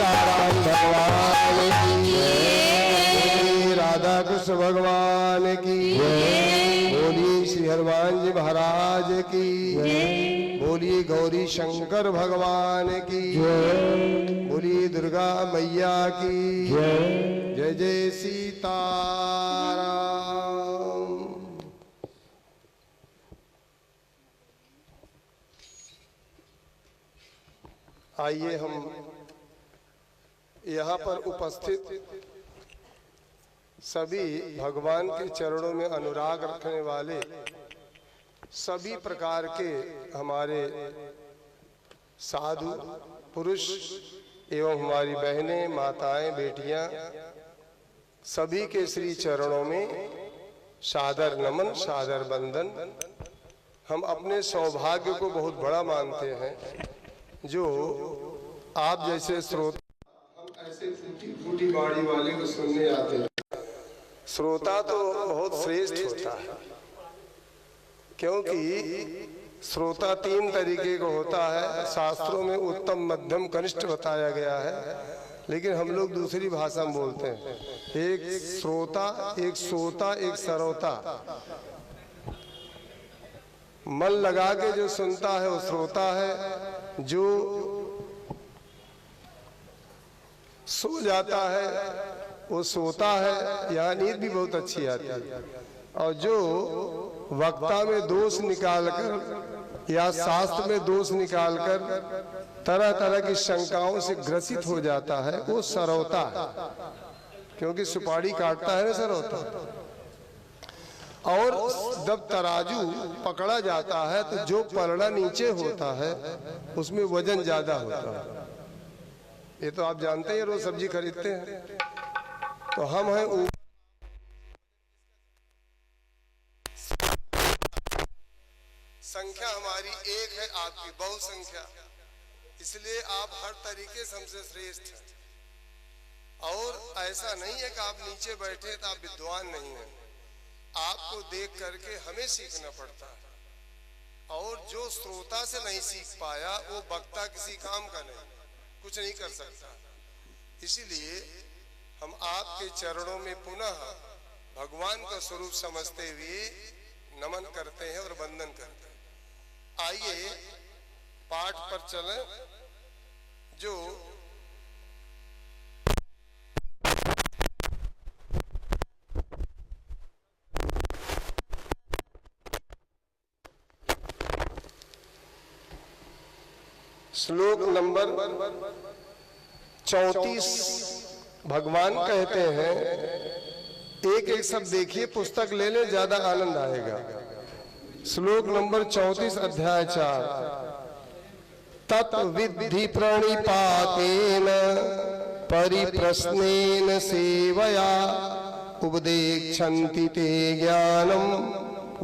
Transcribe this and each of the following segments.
सीताराम भगवान की, राधा कृष्ण भगवान की, बोलिए श्री हनुमान जी महाराज की, बोलिए गौरी शंकर भगवान की, बोलिए दुर्गा मैया की, जय जय सीताराम। आइए हम यहाँ पर उपस्थित सभी भगवान के चरणों में अनुराग रखने वाले सभी प्रकार के हमारे साधु पुरुष एवं हमारी बहनें, माताएं, बेटियां, सभी के श्री चरणों में सादर नमन, सादर वंदन। हम अपने सौभाग्य को बहुत बड़ा मानते हैं जो आप जैसे श्रोता, हम ऐसे फूटी बाड़ी वाले को सुनने आते हैं। श्रोता तो बहुत श्रेष्ठ होता है, क्योंकि श्रोता 3 तरीके का होता है। शास्त्रों में उत्तम, मध्यम, कनिष्ठ बताया गया है, लेकिन हम लोग दूसरी भाषा में बोलते हैं। एक श्रोता, एक सोता, एक सरोता। मन लगा के जो सुनता है वो श्रोता है, जो सो जाता है वो सोता है, यहाँ नींद भी बहुत अच्छी आती है। और जो वक्ता में दोष निकालकर या शास्त्र में दोष निकालकर तरह तरह की शंकाओं से ग्रसित हो जाता है वो सरौता है, क्योंकि सुपारी काटता है ना सरौता। और जब तराजू पकड़ा जाता है तो जो पलड़ा नीचे होता है उसमें वजन ज्यादा होता है। ये तो आप जानते हैं, रोज सब्जी खरीदते हैं। तो हम हैं संख्या हमारी एक है, आपकी बहुसंख्या, इसलिए आप हर तरीके से हमसे श्रेष्ठ हैं। और ऐसा नहीं है कि आप नीचे बैठे तो आप विद्वान नहीं हैं, आपको देख करके हमें सीखना पड़ता है। और जो श्रोता से नहीं सीख पाया वो वक्ता किसी काम का नहीं, कुछ नहीं कर सकता। इसीलिए हम आपके चरणों में पुनः भगवान का स्वरूप समझते हुए नमन करते हैं और वंदन करते हैं। आइए पाठ पर चलें। जो श्लोक नंबर 34 भगवान कहते हैं, एक एक शब्द देखिए, पुस्तक ले ले, ज्यादा आनंद आएगा। श्लोक नंबर 34 अध्याय 4। तत्विद्धि प्रणिपातेन परिप्रश्नेन सेवया उपदेक्षन्ति ते ज्ञानम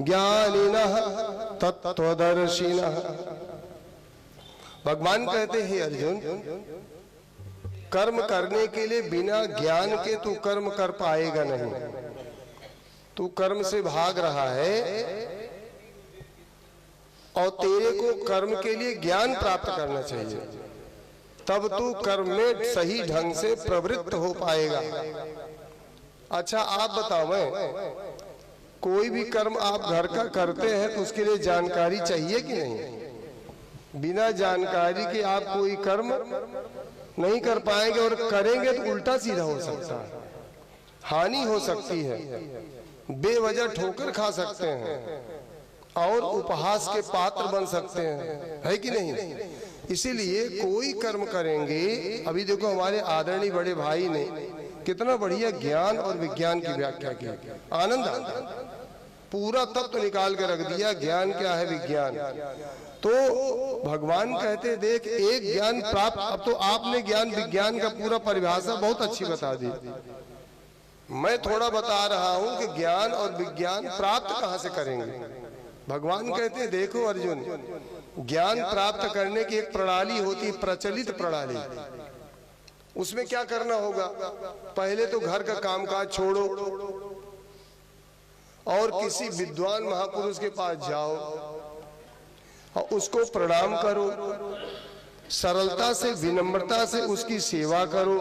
ज्ञानिनः तत्त्वदर्शिनः। भगवान कहते हैं, अर्जुन, कर्म करने के लिए बिना ज्ञान के तू कर्म कर पाएगा नहीं। तू कर्म से भाग रहा है और तेरे को कर्म के लिए ज्ञान प्राप्त करना चाहिए, तब तू कर्म में सही ढंग से प्रवृत्त हो पाएगा। अच्छा आप बताओ, कोई भी कर्म आप घर का करते हैं तो उसके लिए जानकारी चाहिए कि नहीं? बिना जानकारी के आप कोई कर्म नहीं कर पाएंगे, और करेंगे तो उल्टा सीधा हो सकता है, हानि हो सकती है, बेवजह ठोकर खा सकते हैं और उपहास के पात्र बन सकते हैं, है कि नहीं? इसीलिए कोई कर्म करेंगे, अभी देखो हमारे आदरणीय बड़े भाई ने कितना बढ़िया ज्ञान और विज्ञान की व्याख्या की, आनंद आता, पूरा तत्व निकाल के रख दिया, ज्ञान क्या है, विज्ञान। तो भगवान कहते देख, एक ज्ञान प्राप्त, अब तो आपने ज्ञान विज्ञान का पूरा परिभाषा बहुत अच्छी बता दी, मैं थोड़ा बता रहा हूं कि ज्ञान और विज्ञान प्राप्त कहां से करेंगे। भगवान कहते हैं देखो अर्जुन, ज्ञान प्राप्त करने की एक प्रणाली होती है, प्रचलित प्रणाली। उसमें क्या करना होगा, पहले तो घर का कामकाज छोड़ो और किसी विद्वान महापुरुष के पास जाओ और उसको प्रणाम करो, सरलता से, विनम्रता से उसकी सेवा करो।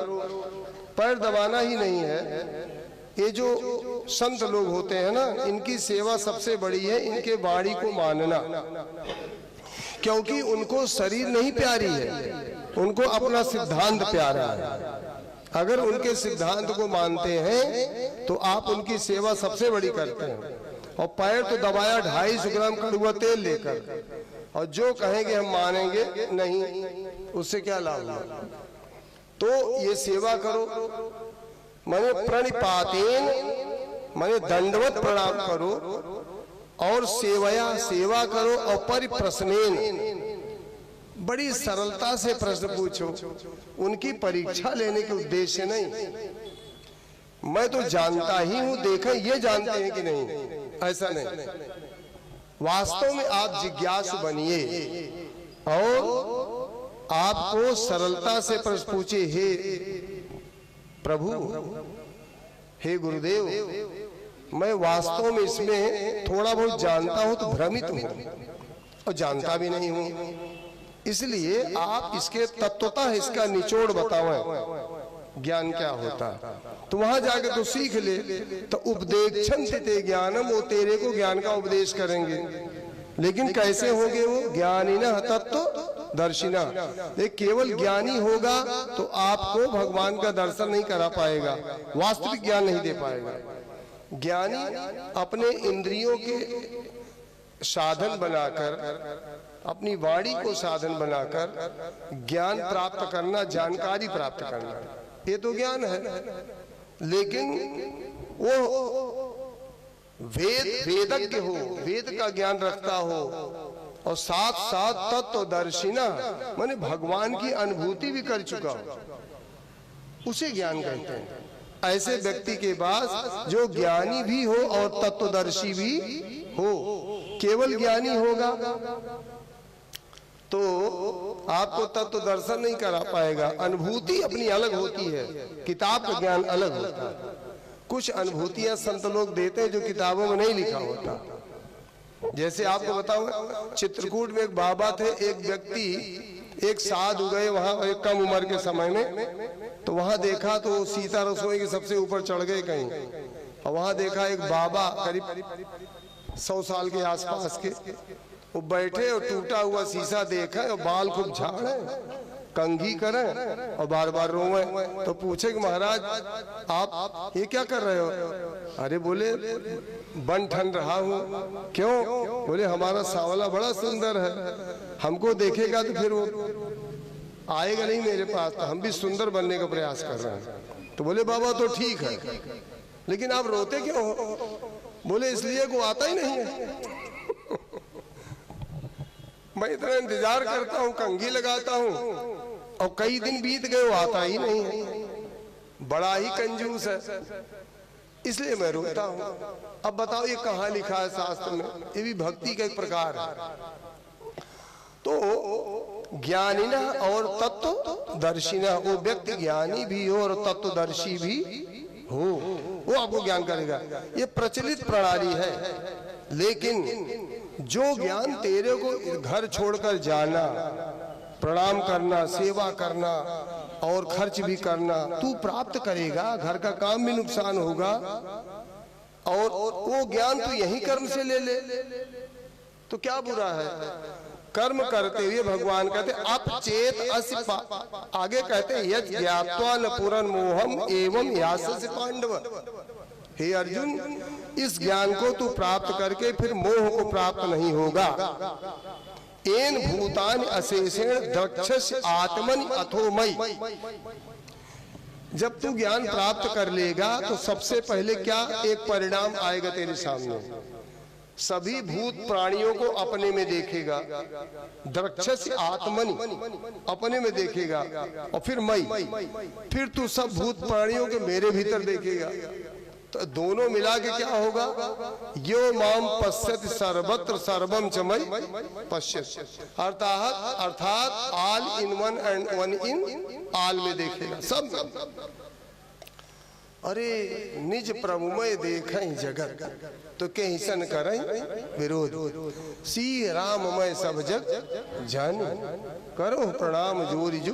पैर दबाना ही नहीं है। ये जो संत लोग होते हैं ना, इनकी सेवा सबसे बड़ी है इनके वाणी को मानना, क्योंकि उनको शरीर नहीं प्यारी है, उनको अपना सिद्धांत प्यारा है। अगर उनके सिद्धांत को मानते हैं तो आप उनकी सेवा सबसे बड़ी करते हैं। और पैर तो दबाया 250 ग्राम कड़वा तेल लेकर, और जो कहेंगे हम मानेंगे नहीं, उससे क्या लाभ होगा। तो ये सेवा करो, माने प्रणिपातेन, माने दंडवत प्रणाम करो, और सेवया, सेवा करो, और परिप्रश्नेन, बड़ी सरलता से प्रश्न पूछो, उनकी परीक्षा लेने के उद्देश्य नहीं। मैं तो जानता ही हूं, देखें ये जानते हैं कि नहीं, ऐसा नहीं। वास्तव में आप जिज्ञासु बनिए और आपको सरलता से प्रश्न पूछे, हे प्रभु, हे गुरुदेव, मैं वास्तव में इसमें थोड़ा बहुत जानता हूं तो भ्रमित हूं और जानता भी नहीं हूं, इसलिए आप इसके तत्वतः इसका निचोड़ बताओ, ज्ञान क्या होता। तो वहां जाके तो सीख ले। तो उपदेक्षण ते ज्ञानम, वो तेरे को ज्ञान का उपदेश करेंगे, लेकिन कैसे होंगे वो? ज्ञानिना तत्व दर्शिना। केवल ज्ञानी होगा तो आपको भगवान का दर्शन नहीं करा पाएगा, वास्तविक ज्ञान नहीं दे पाएगा। ज्ञानी अपने इंद्रियों के साधन बनाकर, अपनी वाणी को साधन बनाकर ज्ञान प्राप्त करना, जानकारी प्राप्त करना, ये तो ज्ञान है। लेकिन वो वेदज्ञ हो, वेद का ज्ञान रखता हो, और साथ साथ तत्वदर्शिना, माने भगवान की अनुभूति भी कर चुका हो, उसे ज्ञान कहते हैं। ऐसे व्यक्ति के पास जो ज्ञानी भी हो और तत्वदर्शी भी हो। केवल ज्ञानी होगा तो आपको तत्व दर्शन नहीं करा पाएगा। अनुभूति अपनी अलग होती है, किताब का ज्ञान अलग होता है। कुछ अनुभूतियां संत लोग देते हैं जो किताबों में नहीं लिखा होता। जैसे आपको बताऊं, चित्रकूट में एक बाबा थे, एक व्यक्ति, एक साधु गए वहां एक कम उम्र के समय में, तो वहां देखा तो सीता रसोई के सबसे ऊपर चढ़ गए कहीं, और वहां देखा एक बाबा करीब 100 साल के आसपास के, वो बैठे और टूटा हुआ शीशा देखा और बाल खूब झाड़े, कंघी करें और बार बार रोए। तो पूछे कि महाराज आप ये क्या कर रहे हो? अरे बोले बन ठन रहा हूँ। क्यों? बोले हमारा सांवला बड़ा सुंदर है, हमको देखेगा तो फिर वो आएगा नहीं मेरे पास, तो हम भी सुंदर बनने का प्रयास कर रहे हैं। तो बोले बाबा तो ठीक है, लेकिन आप रोते क्यों हो? बोले इसलिए को आता ही नहीं है। मैं इतना इंतजार करता हूँ, कंघी लगाता हूँ, और कई दिन बीत गए वो आता ही नहीं है, बड़ा ही कंजूस है, इसलिए मैं रोता हूँ। अब बताओ ये कहाँ लिखा है शास्त्र में? ये भी भक्ति का एक प्रकार है। तो ज्ञानिना और तत्वदर्शिना, वो व्यक्ति ज्ञानी भी हो और तत्वदर्शी भी हो, वो आपको ज्ञान करेगा। ये प्रचलित प्रणाली है। लेकिन जो ज्ञान तेरे को घर छोड़कर जाना, प्रणाम करना, सेवा करना और खर्च भी करना तू प्राप्त करेगा, घर का काम भी नुकसान होगा, और वो ज्ञान तू यही कर्म से ले ले, तो क्या बुरा है? कर्म करते हुए भगवान कहते अपचेत अस्य, आगे कहते यत् ज्ञात्वा न पुरन मोहम एवं यासस्य पांडव। हे अर्जुन, इस ज्ञान को तू प्राप्त करके फिर मोह को प्राप्त नहीं होगा। एन भूतान अशेषेण द्रक्षस्य आत्मनि अथो मयि। जब तू ज्ञान प्राप्त कर लेगा तो सबसे पहले क्या एक परिणाम आएगा तेरे सामने? सभी भूत प्राणियों को अपने में देखेगा, द्रक्षस्य आत्मनि, अपने में देखेगा, और फिर मयि, फिर तू सब भूत प्राणियों के मेरे भीतर देखेगा। तो दोनों मिला के क्या होगा? यो माम पश्यति सर्वत्र सर्वम च मयि पश्यति, अर्थात all in one and one in all में देखेगा सब। अरे निज प्रभुमय देखें जगत तो कहिसन करें विरोध, सी राममय सब जग जान, करो प्रणाम जोरी जो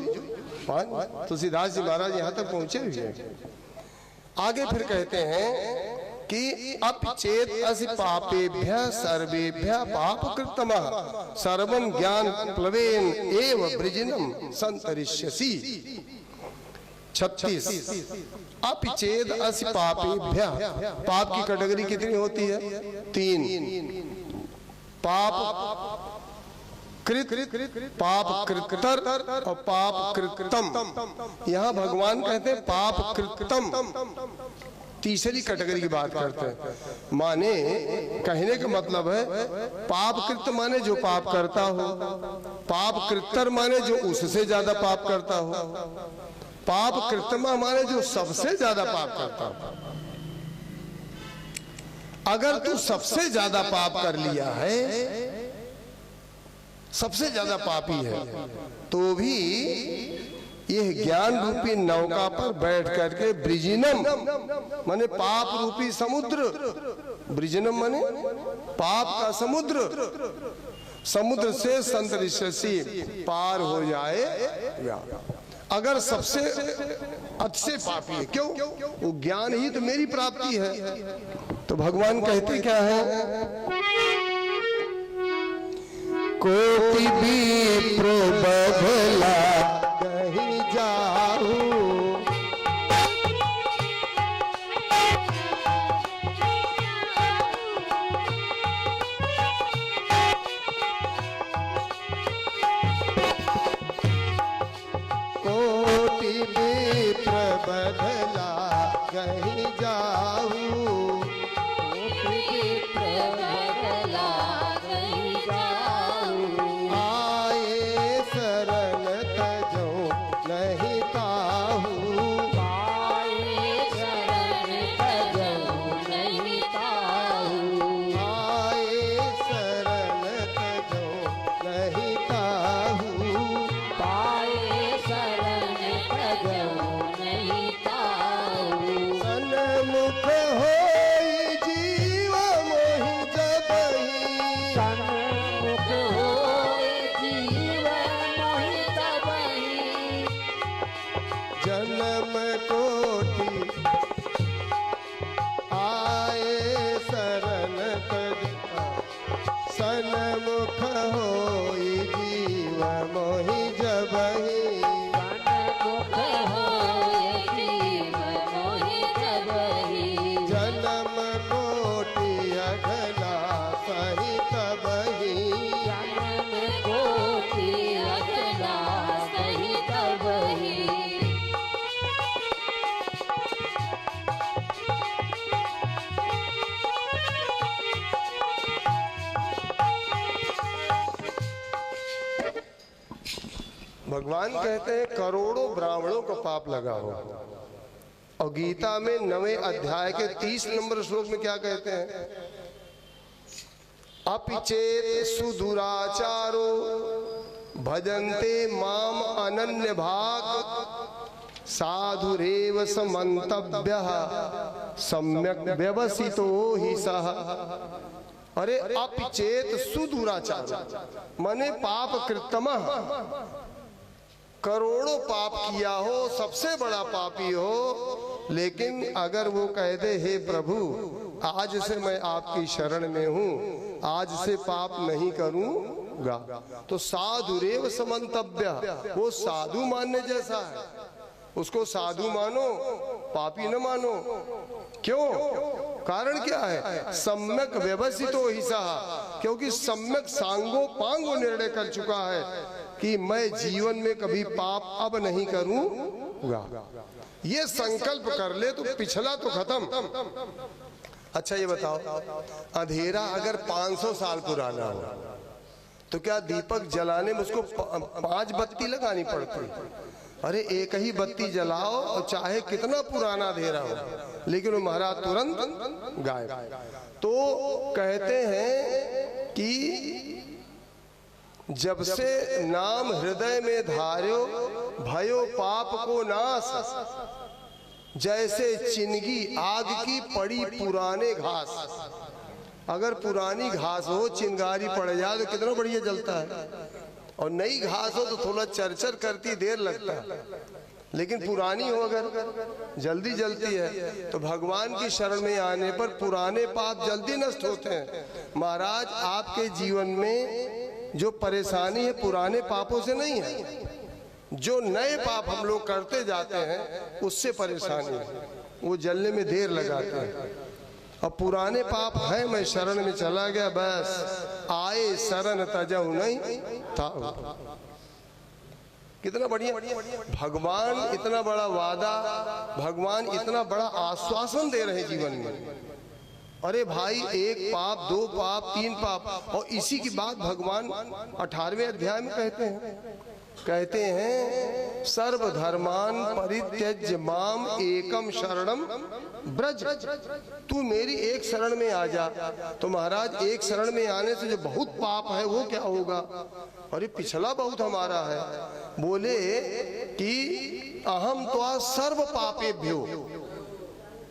पान। तुलसीदास जी महाराज यहाँ तक पहुंचे हुए हैं। आगे फिर कहते हैं कि अपचेत असि पापेभ्य सर्वेभ्य पाप कृतमः सर्वं ज्ञान प्लवेन एव वृजिनम संतरिष्यसि। 36 अपचेद असि पापेभ्य, पाप की कैटेगरी कितनी होती है? 3। पाप कृत, पाप कृतर और पाप कृतम। यहाँ भगवान कहते हैं पाप कृतम, तीसरी कैटेगरी की बात करते हैं। माने कहने का मतलब है पाप कृत माने जो पाप करता हो, पाप कृतर माने जो उससे ज्यादा पाप करता हो, पाप कृतमा माने जो सबसे ज्यादा पाप करता हो। अगर तू सबसे ज्यादा पाप कर लिया है, सबसे ज्यादा पापी है, तो भी यह ज्ञान रूपी नौका पर बैठ करके ब्रिजिनम माने पाप रूपी समुद्र, ब्रिजिनम माने पाप का समुद्र, समुद्र से संतरिष्यसि पार हो जाए। अगर सबसे अच्छे पापी है, क्यों? वो ज्ञान ही तो मेरी प्राप्ति है। तो भगवान कहते क्या है? कोटि विप्र बभला कहीं जाऊं, कोटि विप्र बभला कहीं जाऊं, कोटि विप्र बभला कहीं जाऊं, आए शरण तजो नहीं ताहू, आए शरण तजो नहीं ताहू, आए शरण तजो नहीं ताहू, आए शरण तजो नहीं ताहू, सन्मुख होई जीव मोहि जबहि, सन्मुख होई जीव मोहि तबहि, जन्म कोटि आए शरण तज, सन्मुख होई जीव मोहि जबहि, सन्मुख होई जीव मोहि जबहि, जन्म कोटि अघना सहि तबहि, जन्म कोटि अघना सहि तबहि। भगवान कहते हैं करोड़ों ब्राह्मणों को पाप लगा हो, और गीता में 9वें अध्याय के 30 नंबर श्लोक में क्या कहते हैं? अपिचेत सुदुराचारो भजन्ते माम अनन्य भाग साधुरेव समन्तव्यः सम्यक व्यवसितो हि सः। अरे अपिचेत सुदुराचारो माने पाप कृतमः, करोड़ों पाप किया हो, सबसे बड़ा पापी हो, लेकिन अगर वो कह दे हे प्रभु आज से मैं आपकी शरण में हूँ, आज से पाप नहीं करूंगा, तो साधुरेव समन्तव्य, वो साधु मानने जैसा है, उसको साधु मानो, पापी न मानो। क्यों? कारण क्या है? सम्यक व्यवसितो हि सः, क्योंकि सम्यक सांगो पांगो निर्णय कर चुका है कि मैं जीवन में कभी पाप अब नहीं करूंगा। ये संकल्प कर ले तो पिछला तो खत्म। अच्छा ये बताओ, अंधेरा अगर 500 साल पुराना हो तो क्या दीपक जलाने में उसको 5 बत्ती लगानी पड़ती? अरे एक ही बत्ती जलाओ और चाहे कितना पुराना अंधेरा हो, लेकिन वो महाराज तुरंत गायब। तो कहते हैं कि जब से नाम हृदय में धार्यो भयो पाप को नाश, जैसे चिनगी आग की पड़ी पुराने घास। अगर पुरानी घास हो, चिंगारी पड़ जाए तो कितना बढ़िया जलता है, और नई घास हो तो थोड़ा चरचर करती, देर लगता है, लेकिन पुरानी हो अगर जल्दी जलती है। तो भगवान की शरण में आने पर पुराने पाप जल्दी नष्ट होते हैं। महाराज, आपके जीवन में जो परेशानी है पुराने पापों से नहीं है, जो नए पाप हम लोग करते जाते हैं उससे परेशानी है, वो जलने में देर लगाते हैं। अब पुराने पाप है, मैं शरण में चला गया, बस आए शरण तजहु नहीं था। कितना बढ़िया भगवान, इतना बड़ा वादा, भगवान इतना बड़ा आश्वासन दे रहे हैं जीवन में। अरे भाई, एक पाप, दो पाप, तीन पाप, और इसी की बात भगवान 18वें अध्याय में कहते हैं सर्वधर्मान परित्यज्य माम एकम शरणम ब्रज। तू मेरी एक शरण में आ जा। तो महाराज, एक शरण में आने से जो बहुत पाप है वो क्या होगा? अरे पिछला बहुत हमारा है। बोले कि अहम त्वा सर्व पापेभ्यो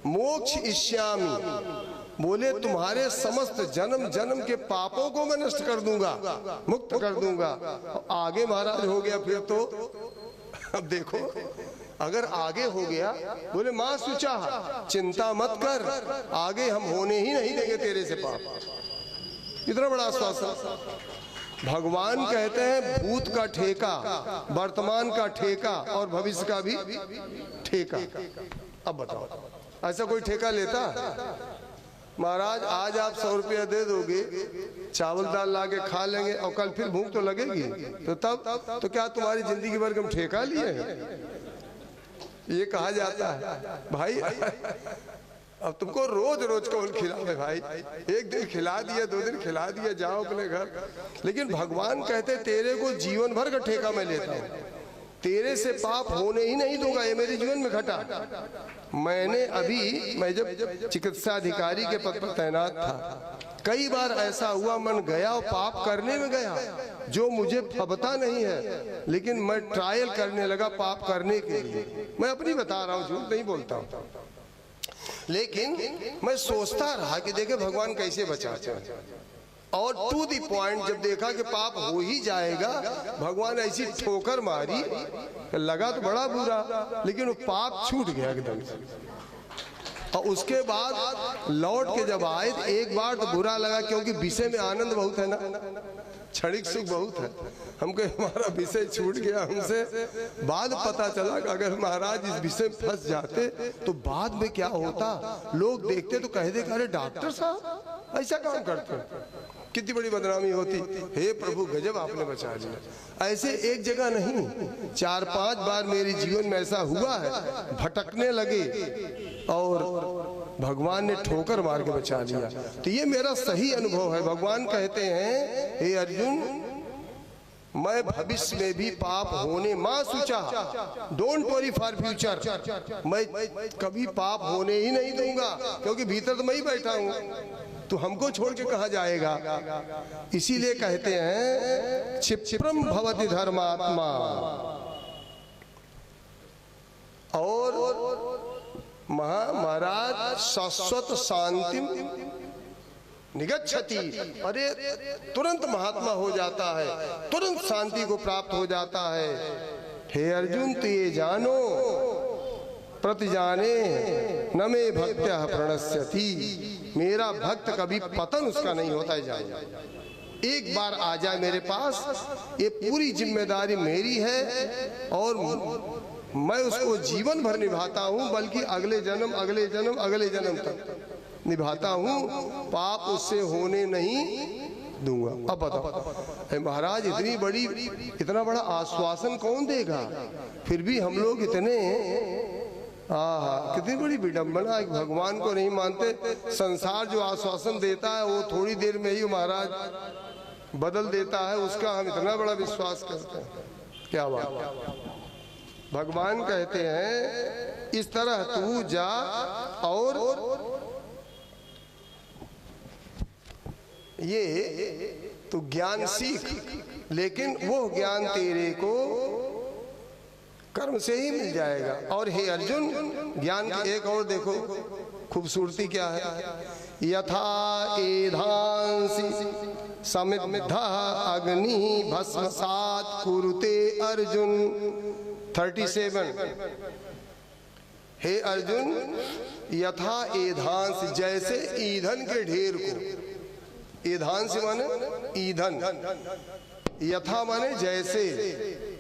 मोक्ष इष्यामि। बोले तुम्हारे समस्त जन्म जन्म के पापों को मैं नष्ट कर दूंगा, मुक्त कर दूंगा। आगे महाराज हो गया फिर तो, अब देखो अगर आगे हो गया, बोले माँ सुचा, चिंता मत कर, आगे हम होने ही नहीं देंगे तेरे से पाप। इतना बड़ा आश्वासन। भगवान कहते हैं भूत का ठेका, वर्तमान का ठेका और भविष्य का भी ठेका। अब बताओ, ऐसा कोई ठेका लेता? महाराज, आज आप 100 रुपया दे दोगे, चावल दाल ला के खा लेंगे, और कल फिर भूख तो लगेगी, तो तब तो क्या तुम्हारी जिंदगी भर हम ठेका लिए हैं? ये कहा जाता है भाई। अब तुमको रोज रोज कौन खिलावे भाई? एक दिन खिला दिया, 2 दिन खिला दिया, जाओ अपने घर। लेकिन भगवान कहते तेरे को जीवन भर का ठेका मैं लेता हूँ, तेरे से पाप होने ही नहीं दूंगा। ये मेरे जीवन में घटा। मैं जब चिकित्सा अधिकारी के पद पर तैनात था, कई बार ऐसा हुआ मन गया और पाप करने में गया जो मुझे फबता नहीं है, लेकिन मैं ट्रायल करने लगा पाप करने के लिए। मैं अपनी बता रहा हूँ, झूठ नहीं बोलता हूँ। लेकिन मैं सोचता रहा कि देखे भगवान कैसे बचाते हैं, और टू दी पॉइंट जब देखा कि पाप हो ही जाएगा, भगवान ऐसी ठोकर मारी, लगा तो बड़ा बुरा, लेकिन वो पाप छूट गया एकदम से। और उसके बाद लौट के जब आए तो एक बार तो बुरा लगा, क्योंकि विषय में आनंद बहुत है ना, क्षणिक सुख बहुत है। हमको हमारा विषय छूट गया हमसे। बाद पता चला कि अगर महाराज इस विषय में फंस जाते तो बाद में क्या होता, लोग देखते तो कह दे, अरे डॉक्टर साहब ऐसा काम करते, कितनी बड़ी बदनामी होती। हे प्रभु, गजब आपने बचा लिया। ऐसे एक जगह नहीं, 4-5 बार मेरे जीवन में ऐसा हुआ है, भटकने लगे और भगवान ने ठोकर मार के बचा लिया। तो ये मेरा सही अनुभव है। भगवान कहते हैं, हे अर्जुन, मैं भविष्य में भी पाप होने माँ सुचा, डोंट वरी फॉर फ्यूचर, मैं कभी पाप होने ही नहीं दूंगा, क्योंकि भीतर तो मैं ही बैठा हूँ, तो हमको छोड़ के कहा जाएगा। इसीलिए कहते हैं क्षिप्रम भवति धर्मात्मा, और महाराज शाश्वत शांति निगच्छति। अरे तुरंत महात्मा हो जाता है, तुरंत शांति को प्राप्त हो जाता है। हे अर्जुन, तो ये जानो प्रति जाने न मे भक्त्या प्रणश्यति, मेरा भक्त कभी पतन उसका नहीं होता है। जाए एक बार आ जाए मेरे पास, ये पूरी जिम्मेदारी मेरी है, और मैं उसको जीवन भर निभाता हूँ, बल्कि अगले जन्म अगले जन्म अगले जन्म तक निभाता हूँ, पाप उससे होने नहीं दूंगा। अब बताओ महाराज, इतना बड़ा आश्वासन कौन देगा? फिर भी हम लोग इतने कितनी बड़ी विडंबना है, भगवान को नहीं मानते। संसार जो आश्वासन देता है वो थोड़ी देर में ही महाराज बदल देता है, उसका हम इतना बड़ा विश्वास करते हैं। क्या बात। भगवान कहते हैं इस तरह तू जा और ये तू ज्ञान सीख, लेकिन वो ज्ञान तेरे को कर्म से ही मिल जाएगा। और हे अर्जुन, ज्ञान की एक और देखो खूबसूरती क्या है। यथा एधांसि समिद्धा अग्नि भस्मसात् कुरुते अर्जुन। 37। हे अर्जुन, यथा एधांस, जैसे ईंधन के ढेर को, ईधांस माने ईंधन, यथा माने जैसे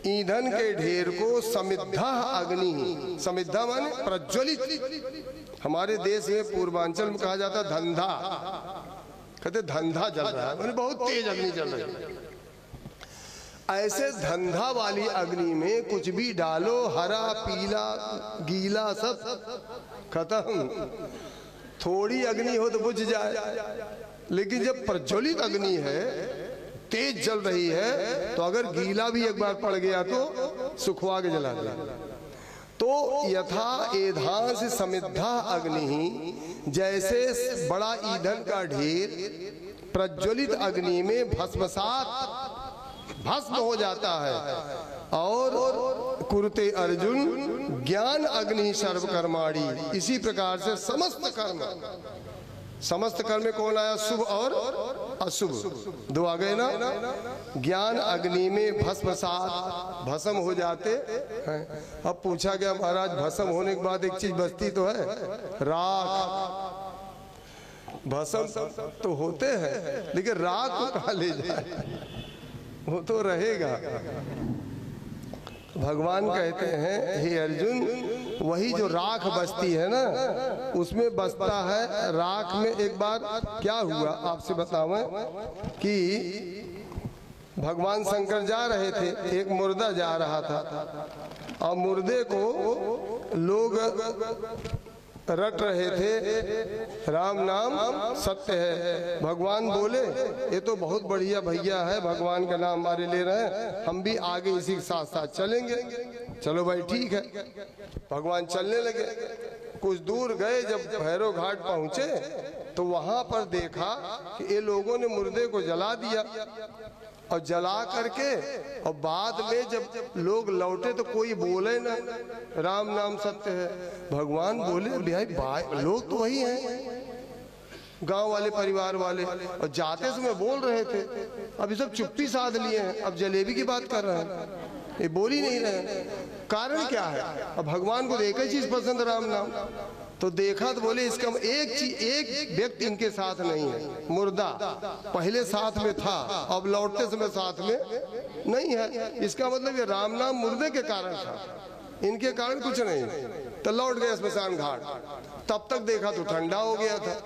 ईंधन के ढेर को समिद्धा अग्नि, समिद्धा माने प्रज्वलित। हमारे देश में पूर्वांचल में कहा जाता धंधा, कहते धंधा जल रहा है, माने बहुत तेज अग्नि जल रही है। ऐसे धंधा वाली अग्नि में कुछ भी डालो, हरा पीला गीला सब खत्म। थोड़ी अग्नि हो तो बुझ जाए, लेकिन जब प्रज्वलित अग्नि है, तेज जल रही है, तो अगर गीला भी एक बार पड़ गया तो सुखवा के जला दिया। तो यथा एधांस समिद्धा अग्नि, जैसे बड़ा ईंधन का ढेर प्रज्वलित अग्नि में भस्मसात, भस्म हो जाता है। और कुरुते अर्जुन ज्ञान अग्नि सर्व कर्माणि, इसी प्रकार से समस्त कर्म, समस्त कर्म में कौन आया, शुभ और अशुभ, दो आ गए ना। ज्ञान अग्नि में भस्मसात, भस्म हो जाते हैं। अब पूछा गया महाराज, भस्म होने के बाद एक चीज बचती तो है, राख। भस्म तो होते हैं, लेकिन राख को कहाँ ले जाए, वो तो रहेगा। भगवान कहते हैं, हे अर्जुन, वही जो राख बचती है ना, उसमें बचता है। राख में एक बार क्या हुआ आपसे बताऊं कि भगवान शंकर जा रहे थे, एक मुर्दा जा रहा था, और मुर्दे को लोग रट रहे थे, राम नाम सत्य है। भगवान बोले, ये तो बहुत बढ़िया भैया है, भगवान का नाम हमारे ले रहे हैं, हम भी आगे इसी के साथ साथ चलेंगे। चलो भाई ठीक है। भगवान चलने लगे। कुछ दूर गए, जब भैरव घाट पहुंचे तो वहां पर देखा कि ये लोगों ने मुर्दे को जला दिया, और जला करके, और बाद में जब लोग लौटे तो कोई बोले ना, राम नाम सत्य है। भगवान बोले, भाई लोग तो वही हैं, गांव वाले, परिवार वाले, और जाते समय बोल रहे थे, अभी सब चुप्पी साध लिए हैं, अब जलेबी की बात कर रहे हैं, ये बोल ही नहीं रहे। कारण क्या है? अब भगवान को एक ही चीज पसंद, राम नाम। तो देखा तो बोले, इसका एक चीज, एक व्यक्ति इनके साथ नहीं है, मुर्दा पहले साथ में था, अब लौटते समय साथ में नहीं है। इसका मतलब ये राम नाम मुर्दे के कारण था, इनके कारण कुछ नहीं। तो लौट गए स्मशान घाट, तब तक देखा तो ठंडा हो गया था।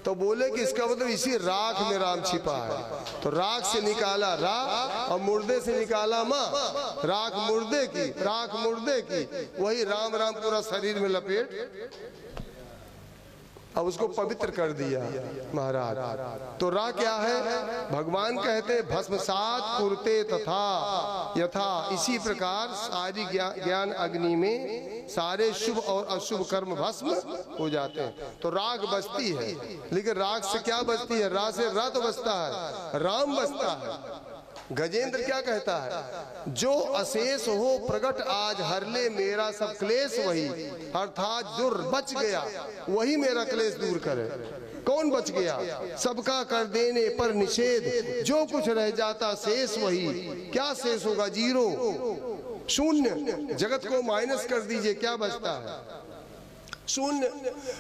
तो बोले कि इसका मतलब इसी राख में राम छिपा है। तो राख से निकाला राख, और मुर्दे से निकाला माँ। राख मुर्दे की, राख मुर्दे की, वही राम राम पूरा शरीर में लपेट, अब उसको पवित्र कर दिया महाराज। तो रा क्या है? भगवान कहते भस्मसात कुरुते तथा यथा, इसी प्रकार सारी ज्ञान अग्नि में सारे शुभ और अशुभ कर्म भस्म हो जाते हैं। तो राग बचती है, लेकिन राग से क्या बचती है? रा से रा तो बचता है, राम बचता है। गजेंद्र क्या कहता है? जो अशेष हो प्रगट आज हर ले मेरा सब क्लेश वही, अर्थात जो बच गया वही मेरा क्लेश दूर करे। कौन बच गया? सबका कर देने पर निषेध, जो कुछ रह जाता शेष वही। क्या शेष होगा? जीरो, शून्य। जगत को माइनस कर दीजिए, क्या बचता है? शून्य।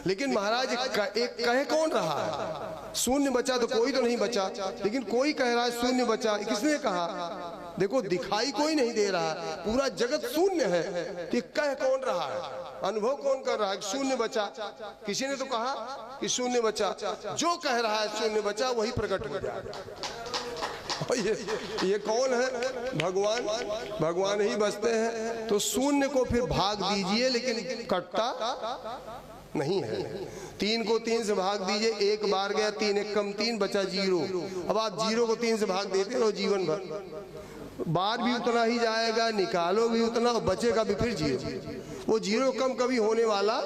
लेकिन महाराज एक कहे कौन रहा है? शून्य बचा तो कोई तो नहीं बचा, लेकिन कोई कह रहा है शून्य बचा। किसने कहा? देखो दिखाई कोई नहीं दे रहा, पूरा जगत शून्य है, तो कह कौन रहा है? अनुभव कौन कर रहा है? शून्य बचा। किसी ने तो कहा कि शून्य बचा। जो कह रहा है शून्य बचा वही प्रकट हो जाएगा। ये कौन है? भगवान। भगवान ही बचते हैं। तो शून्य को फिर भाग दीजिए, लेकिन कटता नहीं है। 3 को 3 से भाग दीजिए, एक बार गया, 3 एक कम 3, बचा 0। अब आप 0 को 3 से भाग देते रहो जीवन भर, बार भी उतना ही जाएगा, निकालो भी उतना, और बचेगा भी फिर 0। वो 0 कम कभी होने वाला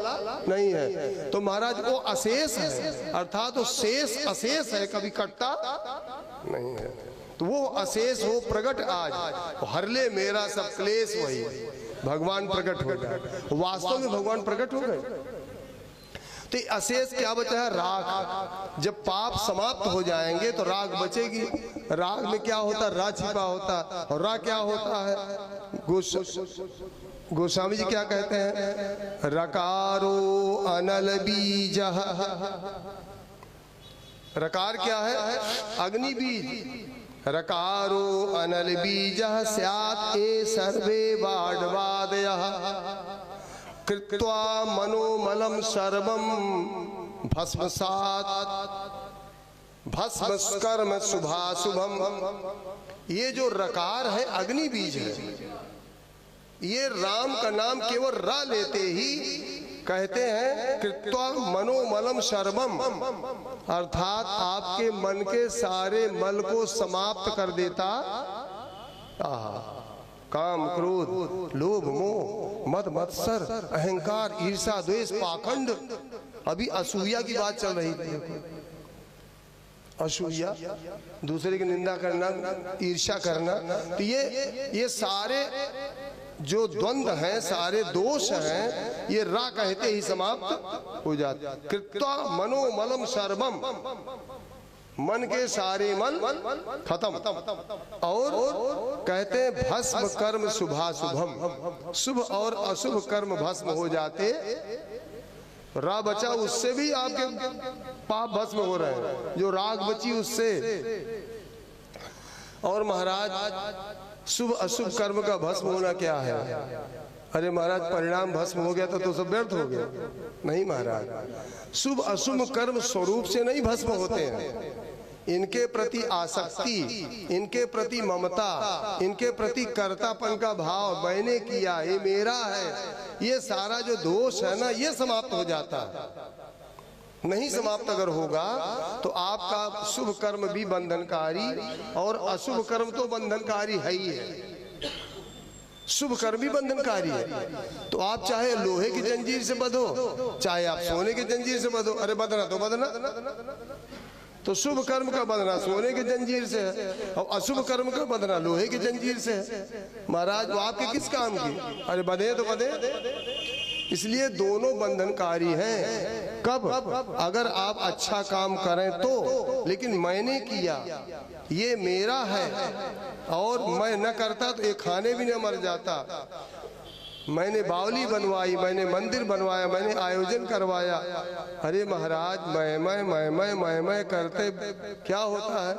नहीं है। तो महाराज वो अशेष है, अर्थात वो शेष अशेष है, कभी कटता नहीं है। तो वो अशेष हो प्रकट आज, हर ले मेरा सब क्लेश, वही भगवान प्रकट हो गए। वास्तव में भगवान प्रकट हो गए। तो अशेष क्या बचा है? राग। जब पाप समाप्त हो जाएंगे तो राग बचेगी। राग में क्या होता है? रा छिपा होता है। और रा क्या होता है? गोस्वामी जी क्या कहते हैं? रकारो अनल बीज। रकार क्या है? अग्नि बीज। रकारो अनल बीज स्यात् ए सर्वे वाडवादयः कृत्वा मनोमलम सर्वम भस्मसात् भस्मस्कर्म शुभाशुभम। ये जो रकार है अग्नि बीज है। ये राम का नाम केवल रा लेते ही कहते हैं कृत्वा मनोमलम सर्वम, अर्थात आपके मन के सारे मल को समाप्त कर देता। काम, क्रोध, लोभ, मोह, मद मत्सर, अहंकार, ईर्षा, द्वेष, पाखंड। अभी असूया की बात चल रही थी। असूया, दूसरे की निंदा करना, ईर्षा करना। तो ये सारे जो द्वंद्व हैं, सारे दोष हैं, ये रा कहते ही समाप्त हो जाते। कृत्वा मनोमलम सर्वम, मन के सारे मल खत्म। और कहते हैं भस्म कर्म शुभाशुभम, शुभ और अशुभ कर्म भस्म हो जाते। रा बचा, उससे भी आपके पाप भस्म हो रहे हैं। जो राग बची उससे। और महाराज शुभ अशुभ कर्म का भस्म होना क्या है? अरे महाराज परिणाम भस्म हो गया तो सब व्यर्थ हो गया। नहीं महाराज, शुभ अशुभ कर्म स्वरूप से नहीं भस्म होते हैं। इनके प्रति आसक्ति, इनके प्रति ममता, इनके प्रति कर्तापन का भाव, मैंने किया, ये मेरा है, ये सारा जो दोष है ना, ये समाप्त हो जाता है। नहीं समाप्त अगर होगा तो आपका शुभ कर्म भी बंधनकारी और अशुभ कर्म तो बंधनकारी है ही है। शुभ कर्म भी बंधनकारी है। तो आप चाहे लोहे की जंजीर से बंधो, चाहे आप सोने की जंजीर से बंधो। अरे बंधना तो बंधना, तो शुभ कर्म का बंधना सोने की जंजीर से है और अशुभ कर्म का बंधना लोहे की जंजीर से है। महाराज वो आपके किस काम की? अरे बंधे तो बंधे। इसलिए दोनों बंधनकारी हैं। कब? अगर आप अच्छा काम करें तो। लेकिन मैंने किया, ये मेरा है, और मैं न करता तो एक खाने भी न मर जाता। मैंने बावली बनवाई, मैंने मंदिर बनवाया, मैंने आयोजन करवाया। अरे महाराज मैं करते क्या होता है?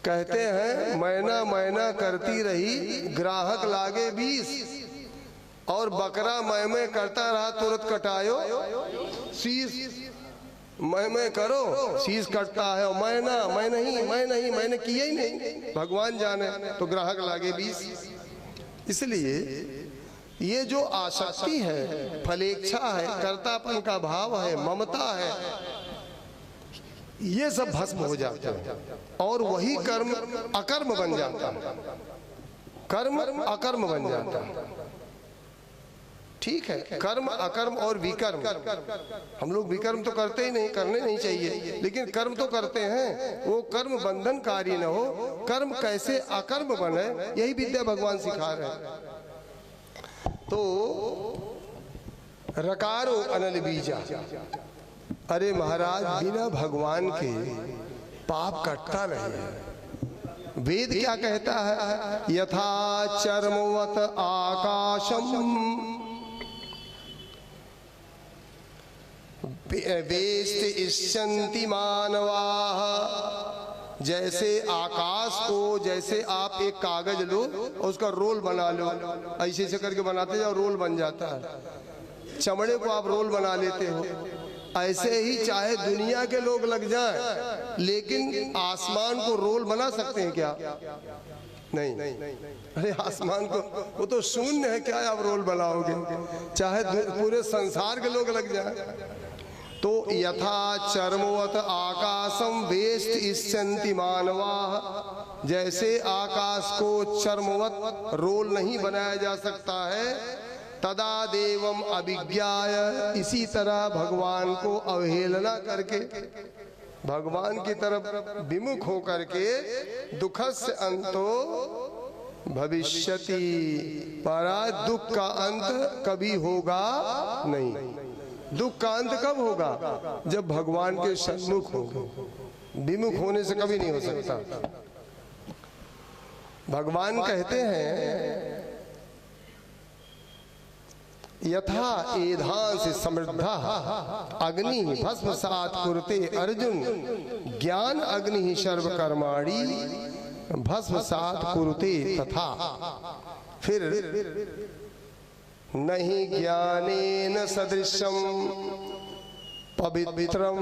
कहते हैं मैना करती रही, ग्राहक लागे 20, और बकरा मैं करता रहा, तुरंत कटायो शीश। मैं करो, शीश कटता है। और मैं नहीं, मैंने किया ही नहीं, भगवान जाने, तो ग्राहक लागे 20। इसलिए ये जो आसक्ति है, फलेच्छा है, कर्तापन का भाव है, ममता है, ये सब भस्म हो जाता है और वही कर्म अकर्म बन जाता है। कर्म अकर्म बन जाता है। ठीक है, कर्म अकर्म और विकर्म। हम लोग विकर्म तो करते ही नहीं, करने नहीं चाहिए, लेकिन कर्म तो करते हैं। वो कर्म बंधनकारी न हो, कर्म कैसे अकर्म बने, यही विद्या भगवान सिखा रहे हैं। तो रकारो अनल बीजा। अरे महाराज बिना भगवान के पाप कटता नहीं है। वेद क्या कहता है? यथा चर्मवत आकाशम वेस्ट इष्यन्ति मानवाः। जैसे आकाश को, जैसे आप एक कागज लो और उसका रोल बना लो, ऐसे ऐसे करके बनाते जाओ, रोल बन जाता है। चमड़े को आप रोल बना लेते हो। ऐसे ही चाहे दुनिया के लोग लग जाएं, लेकिन आसमान को रोल बना सकते हैं क्या? नहीं। अरे आसमान को, वो तो शून्य है, क्या आप रोल बनाओगे? चाहे पूरे संसार के लोग लग जाएं। तो यथा चर्मवत आकाशम वेस्ट इष्यन्ति मानवाः। जैसे आकाश को चर्मवत रोल नहीं बनाया जा सकता है, तदा देवम अभिज्ञाय, इसी तरह भगवान को अवहेलना करके, भगवान की तरफ विमुख होकर के दुखस्य अंतो भविष्यति, परा दुख का अंत कभी होगा नहीं। दुख का अंत कब होगा? जब भगवान के सन्मुख होगा। विमुख होने से कभी नहीं हो सकता। भगवान कहते हैं यथा एधांस समृद्धा अग्नि भस्मसात् कुरुते अर्जुन, ज्ञान अग्नि सर्व कर्माणि भस्मसात् कुरुते तथा। फिर नहीं ज्ञानेन सदृशम पवित्रम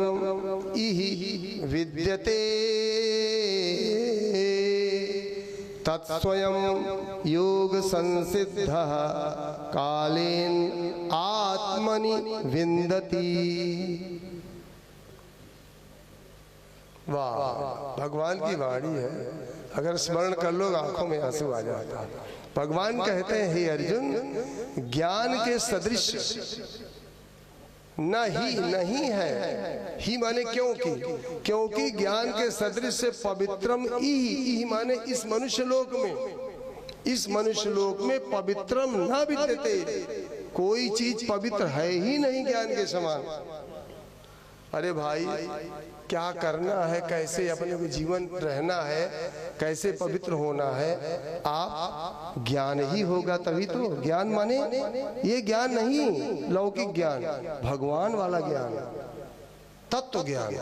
इहि विद्यते, तत्स्वयं योग संसिद्धः कालेन आत्मनि विन्दति। वाह, भगवान की वाणी है, अगर स्मरण कर लो आंखों में आंसू आ जाता है। भगवान कहते हैं हे अर्जुन, ज्ञान के सदृश नहीं है। ही माने क्योंकि, क्योंकि ज्ञान के सदृश से पवित्रम ही माने इस मनुष्य लोक में, इस मनुष्य लोक में पवित्रम न विद्यते, कोई चीज पवित्र है ही नहीं ज्ञान के समान। अरे भाई, क्या करना है, कैसे अपने को जीवन रहना है, कैसे पवित्र होना है, आप ज्ञान ही होगा तभी तो। ज्ञान माने ये ज्ञान नहीं लौकिक ज्ञान, भगवान वाला ज्ञान, तत्व ज्ञान।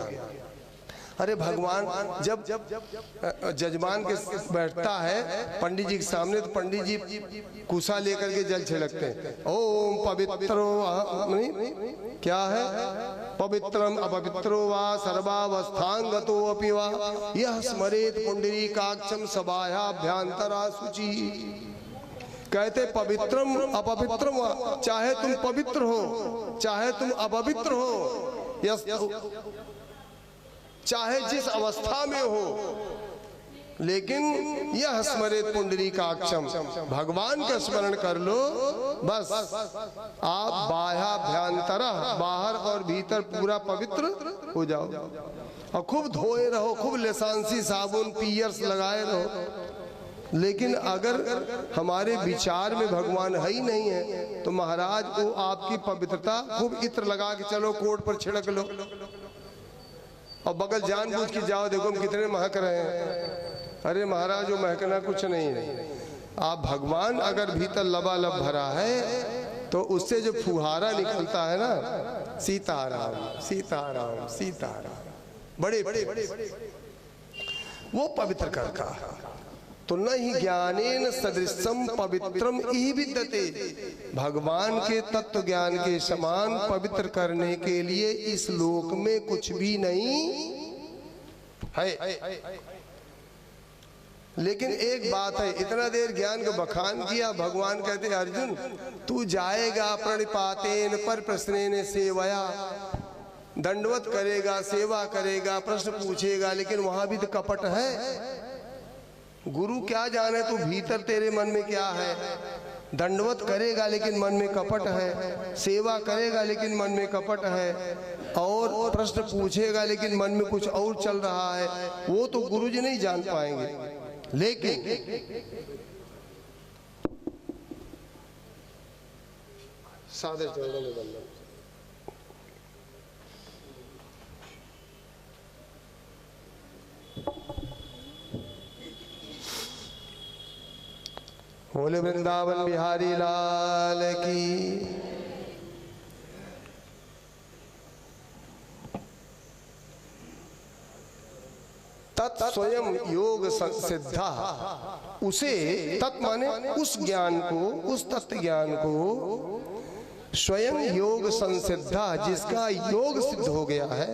अरे भगवान जब जजमान के बैठता है पंडित जी के सामने, तो पंडित जी कुसा लेकर के जल छिड़कते हैं। ओम पवित्रो, नहीं क्या है, पवित्रम अपवित्रो वा सर्वावस्थांगतो अपि वा यह स्मरेत पुंडरीकाक्षम सभायाभ्यंतरा शुचि। कहते पवित्रम अपवित्रम, चाहे तुम पवित्र हो चाहे तुम अपवित्र हो, चाहे जिस अवस्था में हो, लेकिन यह स्मरेत पुंडरीकाक्षम, भगवान का स्मरण कर लो, बस आप बाह्याभ्यंतरा, बाहर और भीतर पूरा पवित्र हो जाओ। और खूब धोए रहो, खूब लेसांसी साबुन पियर्स लगाए रहो, लेकिन अगर हमारे विचार में भगवान है ही नहीं है तो महाराज वो आपकी पवित्रता, खूब इत्र लगा के चलो, कोट पर छिड़क लो और बगल जानबूझ के जाओ, देखो हम कितने महक रहे हैं। अरे महाराज वो महकना कुछ नहीं है। आप भगवान अगर भीतर लबालब भरा है तो उससे जो फुहारा निकलता है ना, सीताराम सीताराम सीताराम, बड़े बड़े वो पवित्र करता। तो न ही ज्ञानेन सदृशम पवित्रम इहि विद्यते, भगवान के तत्व ज्ञान के समान पवित्र करने के लिए इस लोक में कुछ भी नहीं है। लेकिन एक बात है, इतना देर ज्ञान को बखान किया, भगवान कहते अर्जुन तू जाएगा प्रणिपातेन पर प्रश्नेन सेवया, दंडवत करेगा, सेवा करेगा, प्रश्न पूछेगा, लेकिन वहां भी तो कपट है। गुरु क्या जाने तू भीतर तेरे मन में क्या है। दंडवत करेगा लेकिन मन में कपट है, सेवा करेगा लेकिन मन में कपट है, और प्रश्न पूछेगा लेकिन मन में कुछ और चल रहा है, वो तो गुरुजी नहीं जान पाएंगे। लेकिन सादे चरणों में वंदन। बोले वृंदावन बिहारी लाल की। तत् स्वयं योग संसिद्धा, उसे तत् माने उस ज्ञान को, उस तत्व ज्ञान को स्वयं योग संसिद्धा, जिसका योग सिद्ध हो गया है,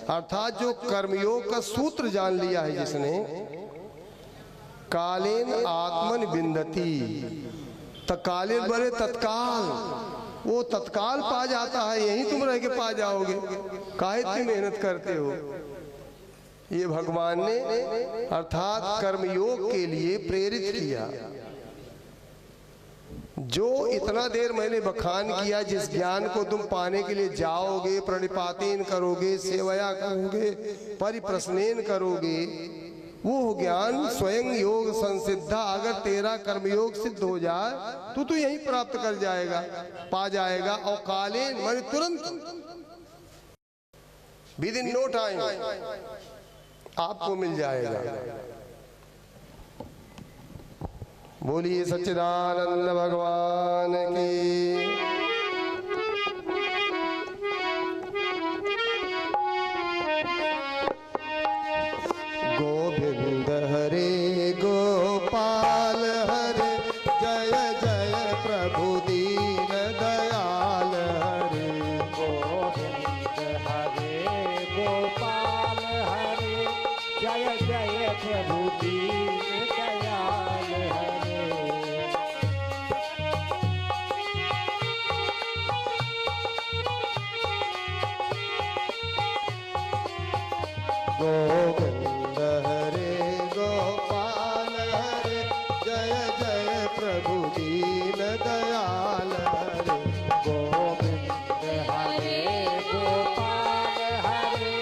अर्थात जो कर्मयोग का सूत्र जान लिया है जिसने, कालेन आत्मन विन्दति, कालेन बड़े तत्काल, वो तत्काल पा जाता है, यहीं तुम रह के पा जाओगे, काहे इतनी मेहनत करते हो। ये भगवान ने अर्थात कर्मयोग के लिए प्रेरित किया। जो इतना देर मैंने बखान किया, जिस ज्ञान को तुम पाने के लिए जाओगे, प्रणिपातेन करोगे, सेवया करोगे, परिप्रश्नेन करोगे, वो ज्ञान स्वयं योग संसिद्धा अगर तेरा कर्मयोग सिद्ध हो जाए तो यही प्राप्त कर जाएगा, पा जाएगा। और कालीन माने तुरंत, विद इन नो टाइम आपको मिल जाएगा। बोलिए सच्चिदानंद भगवान की। गोविंद हरे गोपाल हरे, जय जय प्रभु दीन दयाल हरे। गोविंद हरे गोपाल हरे, जय जय प्रभु दीन दयाल हरे। गोविंद हरे गोपाल हरे, जय जय प्रभु दीन दयाल हरे। गोविंद हरे गोपाल हरे,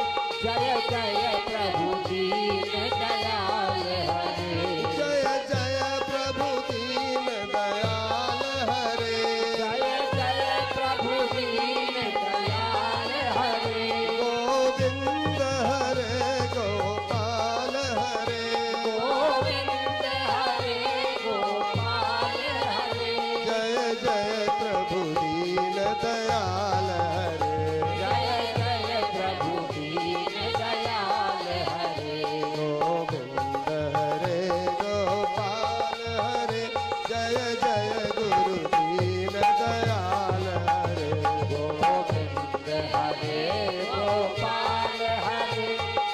जय जय प्रभु दीन दयाल हरे। जय जय प्रभु दीन दयाल हरे। जय जय प्रभु दीन दयाल हरे। गोविंद हरे गोपाल हरे। गोविंद हरे गोपाल हरे। जय जय प्रभु दीन दयाल हरे। जय जय प्रभु दीन दयाल हरे। गोविंद हरे गोपाल हरे, जय जय गुरु दीन दयाल हरे। गोविंद हरे गोपाल हरे,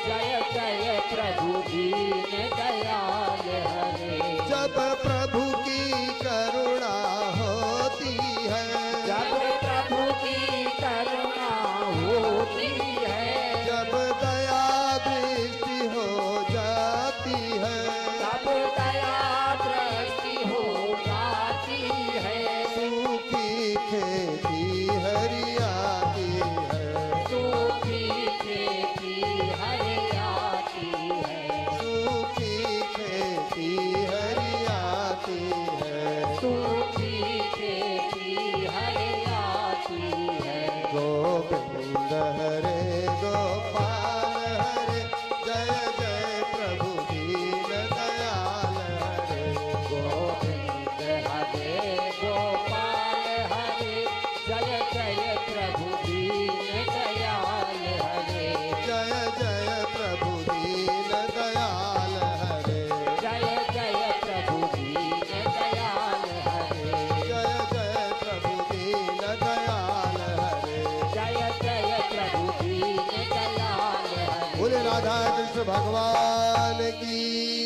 जय जय प्रभु दीन दयाल हरे। जब प्रभु की करुणा होती है, जब प्रभु की करुणा होती है, जब दया दृष्टि हो जाती है, तब दया दृष्टि हो जाती है। सूखी खेती हरियाती है, सूखी खेती हरियाती है। सूखी खेती हरियाती है। सूखी खेती हरियाती है। गोविंद हरे गोपाल हरे, जय जय प्रभु दीन दयाल हरे। गोविंद हरे गोपाल हरे, जय जय प्रभु दीन दयाल हरे। जय जय प्रभु दीन दयाल हरे। जय जय प्रभु दीन दयाल हरे। जय जय प्रभु दीन दयाल हरे। जय जय प्रभु दीन दयाल हरे। बोले राधा कृष्ण भगवान की।